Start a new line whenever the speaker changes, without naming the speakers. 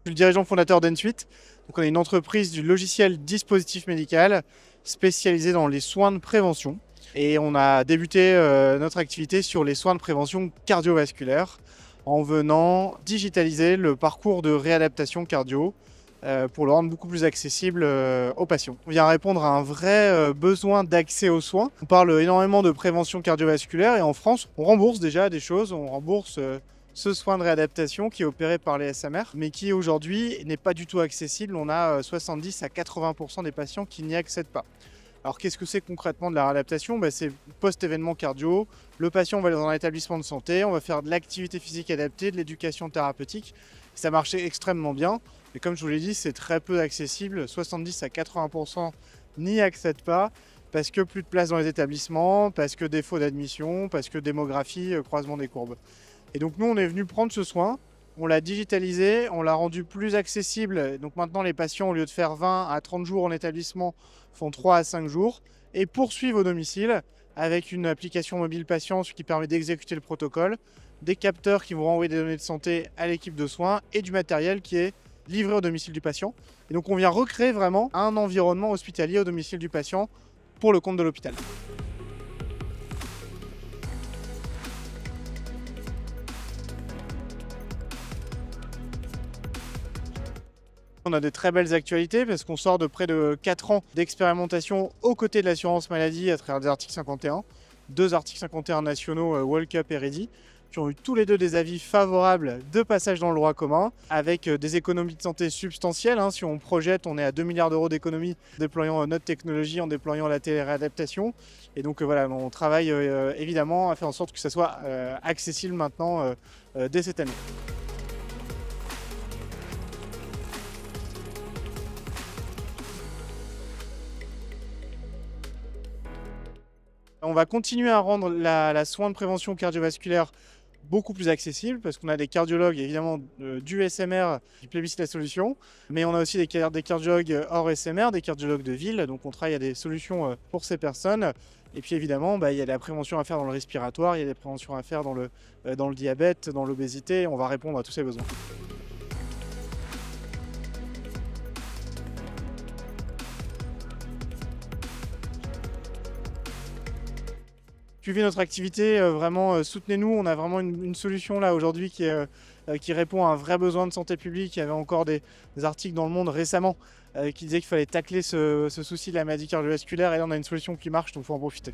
Je suis le dirigeant fondateur d'Ensuite. Donc, on est une entreprise du logiciel dispositif médical spécialisée dans les soins de prévention. Et on a débuté notre activité sur les soins de prévention cardiovasculaire en venant digitaliser le parcours de réadaptation cardio pour le rendre beaucoup plus accessible aux patients. On vient répondre à un vrai besoin d'accès aux soins. On parle énormément de prévention cardiovasculaire et en France, on rembourse déjà des choses. On rembourse ce soin de réadaptation qui est opéré par les SMR, mais qui aujourd'hui n'est pas du tout accessible. On a 70 à 80% des patients qui n'y accèdent pas. Alors qu'est-ce que c'est concrètement de la réadaptation? C'est post-événement cardio. Le patient va aller dans un établissement de santé, on va faire de l'activité physique adaptée, de l'éducation thérapeutique. Ça marchait extrêmement bien, mais comme je vous l'ai dit, c'est très peu accessible. 70 à 80% n'y accèdent pas parce que plus de place dans les établissements, parce que défaut d'admission, parce que démographie, croisement des courbes. Et donc nous, on est venu prendre ce soin, on l'a digitalisé, on l'a rendu plus accessible. Donc maintenant, les patients, au lieu de faire 20 à 30 jours en établissement, font 3 à 5 jours et poursuivent au domicile avec une application mobile patient qui permet d'exécuter le protocole, des capteurs qui vont renvoyer des données de santé à l'équipe de soins et du matériel qui est livré au domicile du patient. Et donc on vient recréer vraiment un environnement hospitalier au domicile du patient pour le compte de l'hôpital. On a de très belles actualités parce qu'on sort de près de 4 ans d'expérimentation aux côtés de l'assurance maladie à travers des articles 51, 2 articles 51 nationaux World Cup et Ready, qui ont eu tous les deux des avis favorables de passage dans le droit commun, avec des économies de santé substantielles. Si on projette, on est à 2 milliards d'euros d'économies en déployant notre technologie, en déployant la téléréadaptation. Et donc voilà, on travaille évidemment à faire en sorte que ça soit accessible maintenant dès cette année. On va continuer à rendre la soin de prévention cardiovasculaire beaucoup plus accessible parce qu'on a des cardiologues évidemment du SMR qui plébiscitent la solution, mais on a aussi des cardiologues hors SMR, des cardiologues de ville, donc on travaille à des solutions pour ces personnes. Et puis évidemment, il y a de la prévention à faire dans le respiratoire, il y a des préventions à faire dans le diabète, dans l'obésité, on va répondre à tous ces besoins. Suivez notre activité, vraiment soutenez-nous. On a vraiment une solution là aujourd'hui qui répond à un vrai besoin de santé publique. Il y avait encore des articles dans Le Monde récemment qui disaient qu'il fallait tacler ce souci de la maladie cardiovasculaire et là on a une solution qui marche, donc il faut en profiter.